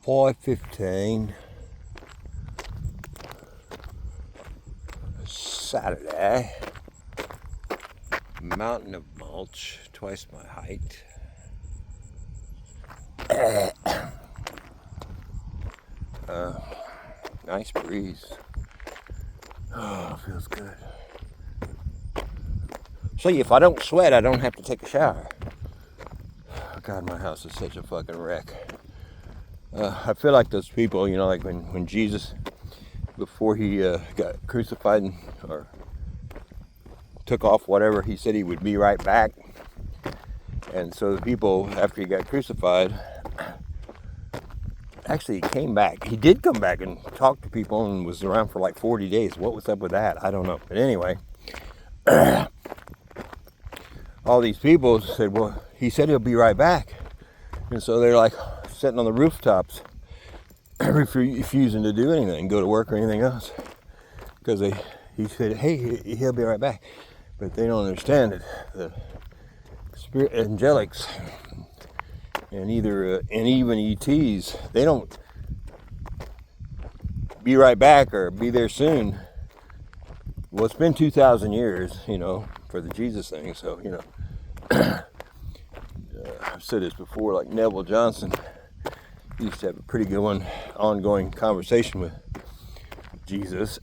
5:15 Saturday. Mountain of mulch, twice my height. Nice breeze. Oh, feels good. See, if I don't sweat, I don't have to take a shower. God, my house is such a fucking wreck. I feel like those people, you know, like when Jesus, before he got crucified or took off whatever, he said he would be right back. And so the people, after he got crucified, actually he came back. He did come back and talk to people and was around for like 40 days. What was up with that? I don't know. But anyway, all these people said, well, he said he'll be right back. And so they're like sitting on the rooftops, refusing to do anything, go to work or anything else. Because he said, hey, he'll be right back. But they don't understand it. The spirit angelics and even ETs, they don't be right back or be there soon. Well, it's been 2,000 years, you know, for the Jesus thing. So, you know, I've said this before, like Neville Johnson used to have a pretty good ongoing conversation with Jesus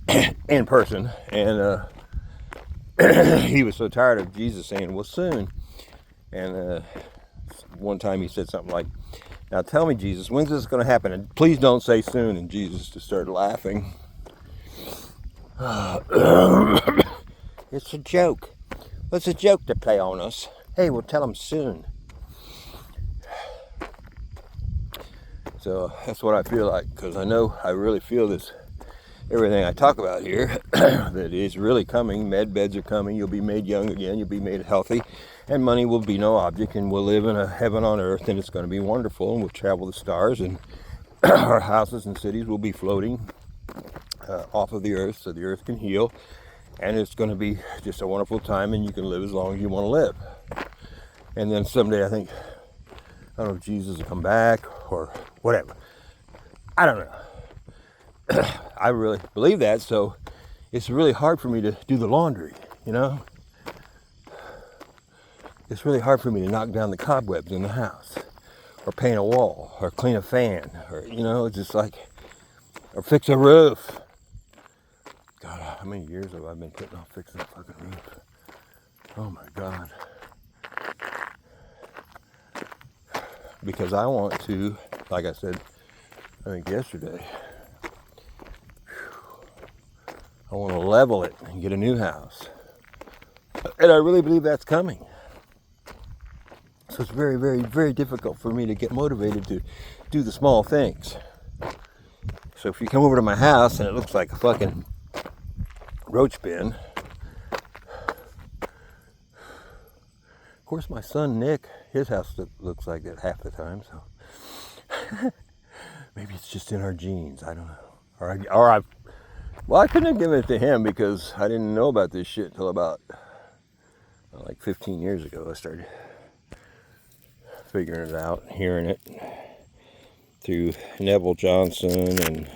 in person. And he was so tired of Jesus saying, well, soon. And one time he said something like, now tell me, Jesus, when's this going to happen? And please don't say soon. And Jesus just started laughing. It's a joke. It's a joke to play on us. Hey, we'll tell them soon. So that's what I feel like, because I know I really feel this, everything I talk about here, that is really coming. Med beds are coming. You'll be made young again. You'll be made healthy. And money will be no object. And we'll live in a heaven on earth. And it's going to be wonderful. And we'll travel the stars. And our houses and cities will be floating off of the earth so the earth can heal. And it's going to be just a wonderful time. And you can live as long as you want to live. And then someday I don't know if Jesus will come back or whatever. I don't know. I really believe that, so it's really hard for me to do the laundry, you know? It's really hard for me to knock down the cobwebs in the house, or paint a wall, or clean a fan, or, you know, just like, or fix a roof. God, how many years have I been putting off fixing a fucking roof? Oh my God. Because I want to, like I said, I think yesterday, I want to level it and get a new house. And I really believe that's coming. So it's very, very, very difficult for me to get motivated to do the small things. So if you come over to my house and it looks like a fucking roach bin. Of course, my son Nick, his house looks like that half the time, so maybe it's just in our genes. I don't know. Well, I couldn't have given it to him because I didn't know about this shit until about like 15 years ago. I started figuring it out, hearing it through Neville Johnson and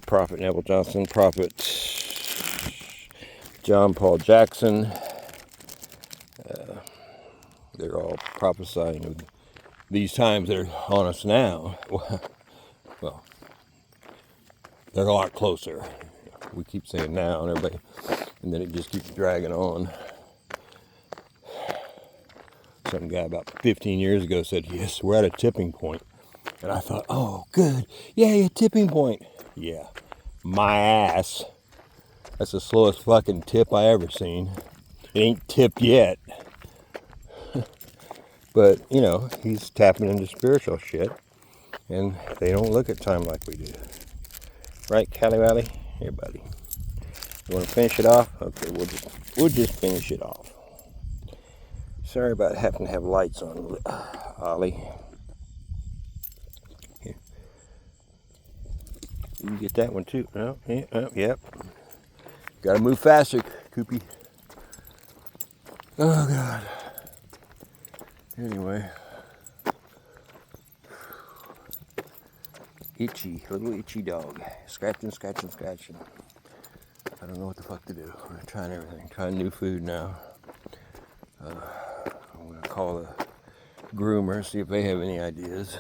Prophet Neville Johnson, Prophet John Paul Jackson. They're all prophesying of these times that are on us now. Well, they're a lot closer. We keep saying now, and everybody, and then it just keeps dragging on. Some guy about 15 years ago said, yes, we're at a tipping point. And I thought, oh, good. Yay, a tipping point. Yeah, my ass. That's the slowest fucking tip I ever seen. It ain't tipped yet. But, you know, he's tapping into spiritual shit. And they don't look at time like we do. Right, Cali Valley? Here, buddy. You want to finish it off? Okay, we'll just finish it off. Sorry about having to have lights on, Ollie. Here. You can get that one too. No, yeah, yep. Gotta move faster, Koopy. Oh, God. Anyway. Itchy, little itchy dog. Scratching, scratching, scratching. I don't know what the fuck to do. We're trying everything. Trying new food now. I'm going to call the groomer, see if they have any ideas.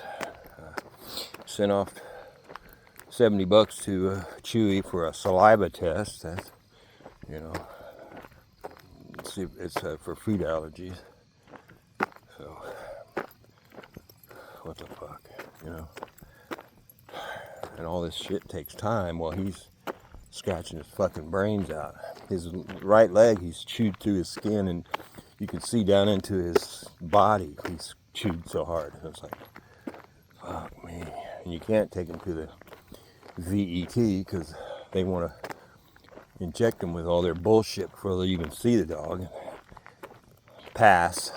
Sent off $70 to Chewy for a saliva test. That's, you know, see if it's for food allergies. So, what the fuck, you know? And all this shit takes time while he's scratching his fucking brains out. His right leg, he's chewed through his skin, and you can see down into his body. He's chewed so hard. It's like, fuck me. And you can't take him to the VET because they want to inject him with all their bullshit before they even see the dog. Pass.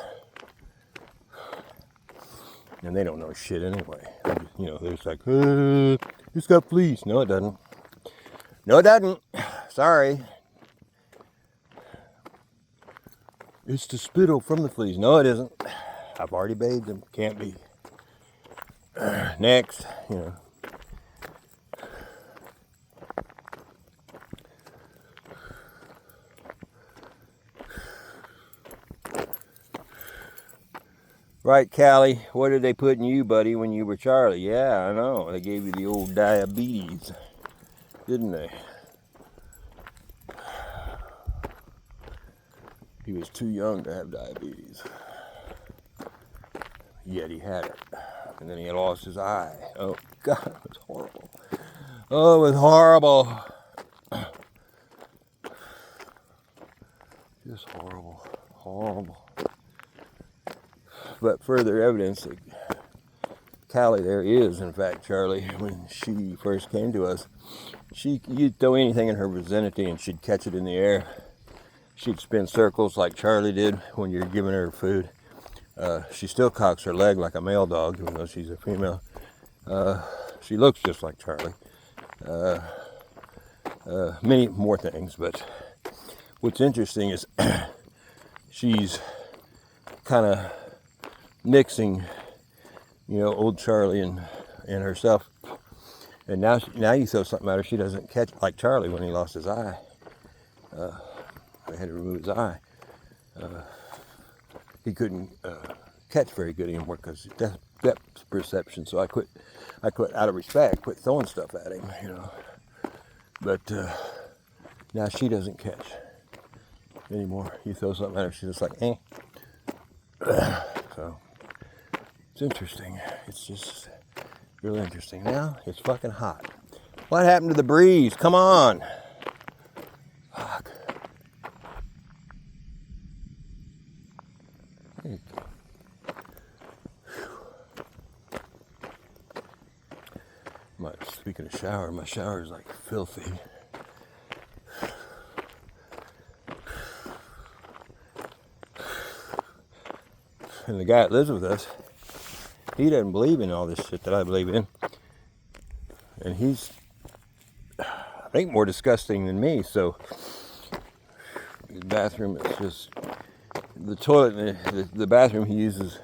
And they don't know shit anyway. You know, they're just like, it's got fleas. No, it doesn't. No, it doesn't. Sorry. It's the spittle from the fleas. No, it isn't. I've already bathed them. Can't be. Next, you know. Right, Callie, what did they put in you, buddy, when you were Charlie? Yeah, I know. They gave you the old diabetes, didn't they? He was too young to have diabetes. Yet he had it. And then he lost his eye. Oh, God, it was horrible. Oh, it was horrible. Just horrible. Horrible. But further evidence that Callie there is, in fact, Charlie, when she first came to us, you'd throw anything in her vicinity and she'd catch it in the air. She'd spin circles like Charlie did when you're giving her food. She still cocks her leg like a male dog, even though she's a female. She looks just like Charlie. Many more things, but what's interesting is she's kind of mixing, you know, old Charlie and herself. And now you throw something at her, she doesn't catch like Charlie when he lost his eye. They had to remove his eye. He couldn't catch very good anymore because depth perception. So I quit out of respect, quit throwing stuff at him, you know. But now she doesn't catch anymore. You throw something at her, she's just like, eh. So it's interesting. It's just really interesting. Now it's fucking hot. What happened to the breeze? Come on. Fuck. Speaking of shower, my shower is like filthy. And the guy that lives with us, he doesn't believe in all this shit that I believe in. And he's, I think, more disgusting than me. So his bathroom is just, the toilet, the bathroom he uses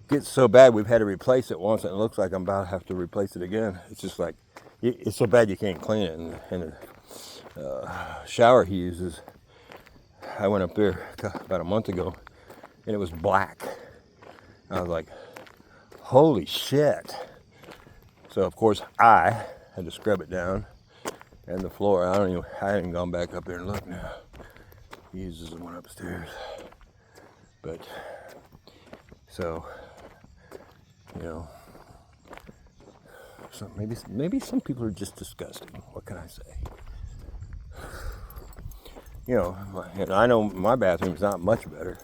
gets so bad we've had to replace it once, and it looks like I'm about to have to replace it again. It's just like, it's so bad you can't clean it. And the shower he uses, I went up there about a month ago, and it was black. I was like, holy shit. So of course I had to scrub it down, and the floor, I haven't gone back up there and look now. He uses the one upstairs. But, so, you know, so maybe some people are just disgusting. What can I say? You know, and I know my bathroom's not much better,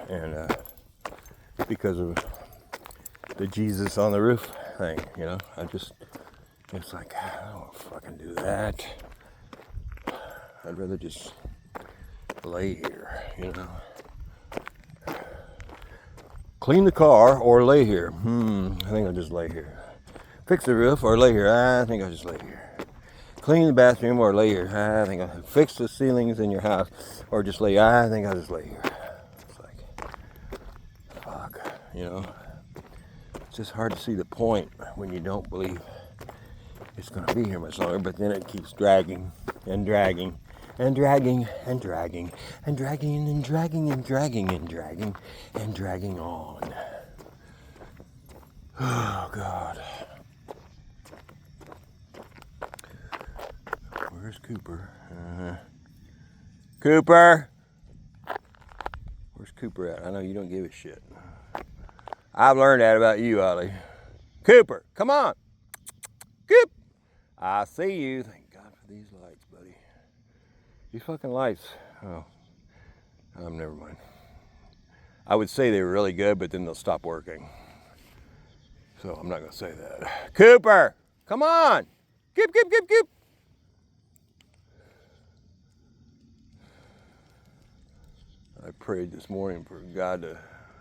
and because of the Jesus on the roof thing, you know, it's like, I don't fucking do that. I'd rather just lay here, you know. Clean the car or lay here. I think I'll just lay here. Fix the roof or lay here. I think I'll just lay here. Clean the bathroom or lay here. I think I'll fix the ceilings in your house or just lay. I think I'll just lay here. It's like, fuck, you know. It's just hard to see the point when you don't believe it's going to be here much longer, but then it keeps dragging and dragging and dragging and dragging and dragging and dragging and dragging and dragging and dragging on. Oh, God. Where's Cooper? Cooper! Where's Cooper at? I know you don't give a shit. I've learned that about you, Ollie. Cooper, come on! Coop! I see you. Thank God for these lights, buddy. These fucking lights. Oh. Never mind. I would say they were really good, but then they'll stop working. So I'm not going to say that. Cooper! Come on! Coop, coop, coop, coop! I prayed this morning for God to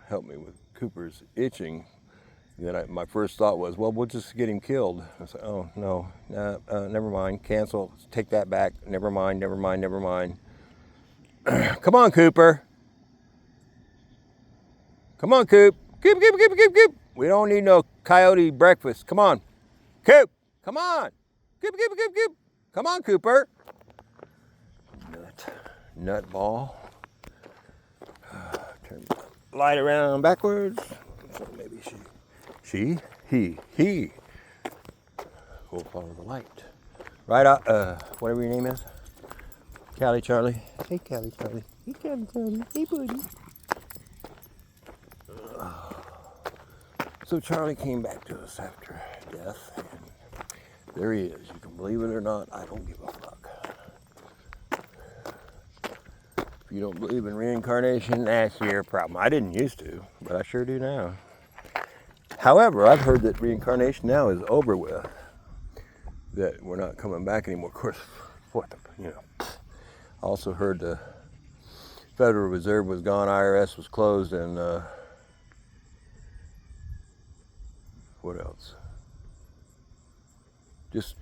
help me with Cooper's itching. And then my first thought was, well, we'll just get him killed. I was like, oh, no, never mind, cancel, take that back, never mind, never mind, never mind. Come on, Cooper. Come on, Coop. Coop, Coop, Coop, Coop, Coop. We don't need no coyote breakfast. Come on. Coop, come on. Coop, Coop, Coop, Coop. Come on, Cooper. Nut ball. Turn the light around backwards. So maybe he will follow the light. Right out, whatever your name is. Callie Charlie. Hey, Callie Charlie. Hey, Callie Charlie. Hey, buddy. So Charlie came back to us after death, and there he is. You can believe it or not, I don't give a fuck. If you don't believe in reincarnation, that's your problem. I didn't used to, but I sure do now. However, I've heard that reincarnation now is over with. That we're not coming back anymore. Of course, I also heard the Federal Reserve was gone, IRS was closed, and what else? Just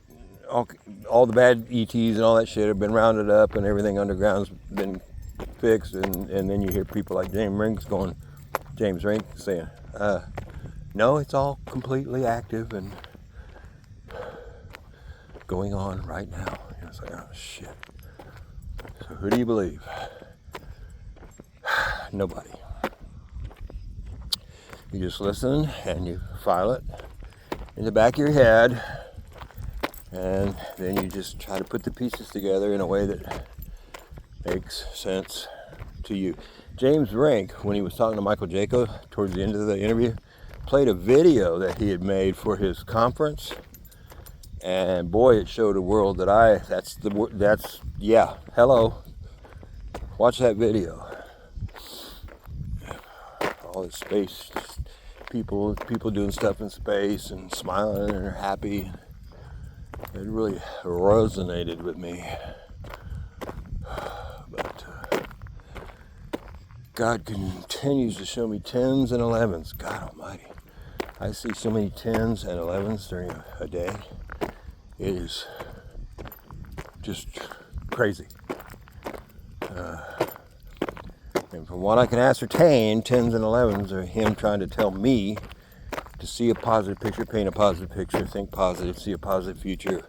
all the bad ETs and all that shit have been rounded up, and everything underground's been fixed, and then you hear people like James Rink saying, no, it's all completely active and going on right now. It's like, oh shit. So who do you believe? Nobody. You just listen and you file it in the back of your head, and then you just try to put the pieces together in a way that makes sense to you. James Rink, when he was talking to Michael Jaco towards the end of the interview, played a video that he had made for his conference, and boy, it showed a world that hello, watch that video. All this space, people doing stuff in space and smiling and are happy. It really resonated with me. But God continues to show me 10s and 11s. God almighty. I see so many 10s and 11s during a day. It is just crazy. And from what I can ascertain, 10s and 11s are him trying to tell me to see a positive picture, paint a positive picture, think positive, see a positive future.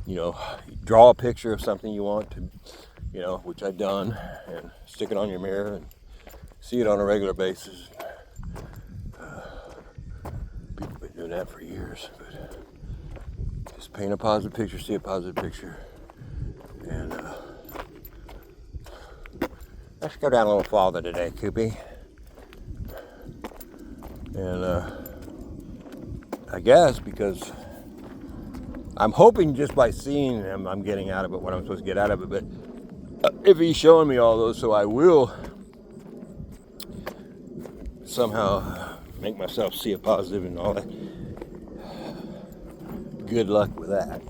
Draw a picture of something you want to, which I've done, and stick it on your mirror and see it on a regular basis. People have been doing that for years, but just paint a positive picture, see a positive picture, and let's go down a little farther today, Koopy. And I guess because I'm hoping just by seeing him, I'm getting out of it what I'm supposed to get out of it. But if he's showing me all those, so I will somehow make myself see a positive and all that. Good luck with that.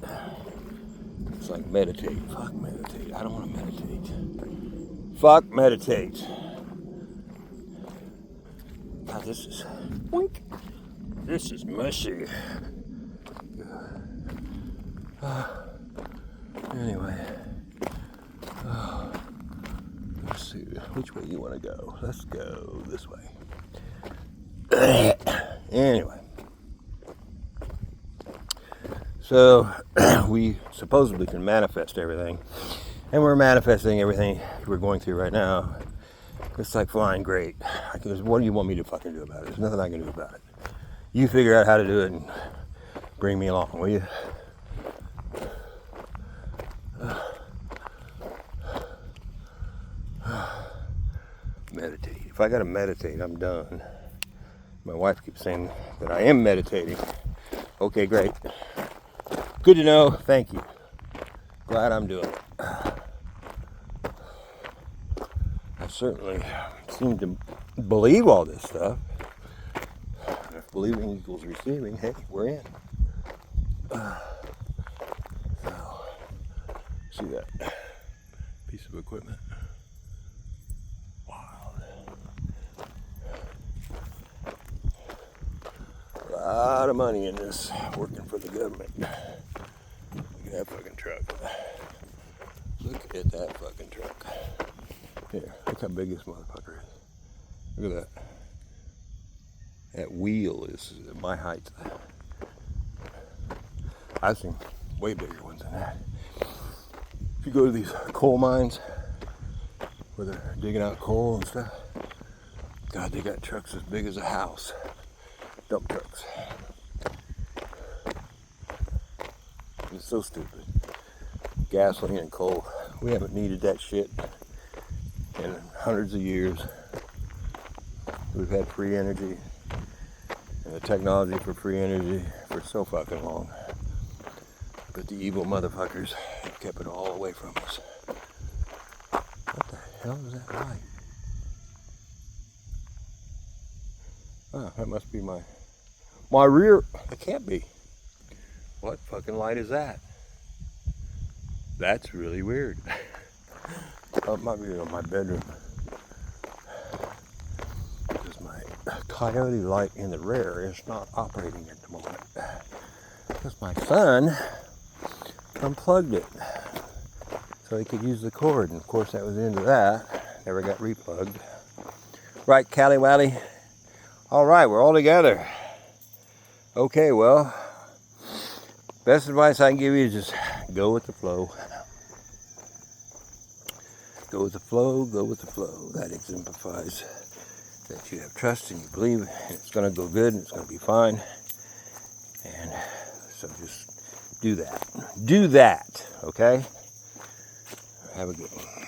It's like meditate. Fuck meditate. I don't want to meditate. Fuck meditate. God, this is boink. This is mushy. Anyway, let's see which way you want to go. Let's go this way. Anyway, So we supposedly can manifest everything, and we're manifesting everything we're going through right now. It's like flying great. What do you want me to fucking do about it? There's nothing I can do about it. You figure out how to do it and bring me along, will you? Meditate. If I gotta meditate, I'm done. My wife keeps saying that I am meditating. Okay, great. Good to know. Thank you. Glad I'm doing it. I certainly seem to believe all this stuff. And if believing equals receiving, hey, we're in. So, see that piece of equipment? Wow. A lot of money in this working for the government. Look at that fucking truck. Look at that fucking truck. Here, look how big this motherfucker is. Look at that. That wheel is my height. I've seen way bigger ones than that. If you go to these coal mines where they're digging out coal and stuff, God, they got trucks as big as a house. Dump trucks. It's so stupid. Gasoline and coal. We haven't needed that shit in hundreds of years. We've had free energy and the technology for free energy for so fucking long. But the evil motherfuckers have kept it all away from us. What the hell is that light? Oh, that must be my rear. It can't be. What fucking light is that? That's really weird. Oh, it might be in my bedroom. Because my coyote light in the rear is not operating at the moment. Because my son unplugged it so he could use the cord. And of course that was the end of that. Never got replugged. Right, Callie Wally? All right, we're all together. Okay, well, best advice I can give you is just go with the flow. Go with the flow, go with the flow. That exemplifies that you have trust and you believe and it's going to go good and it's going to be fine. And so just do that. Do that, okay? Have a good one.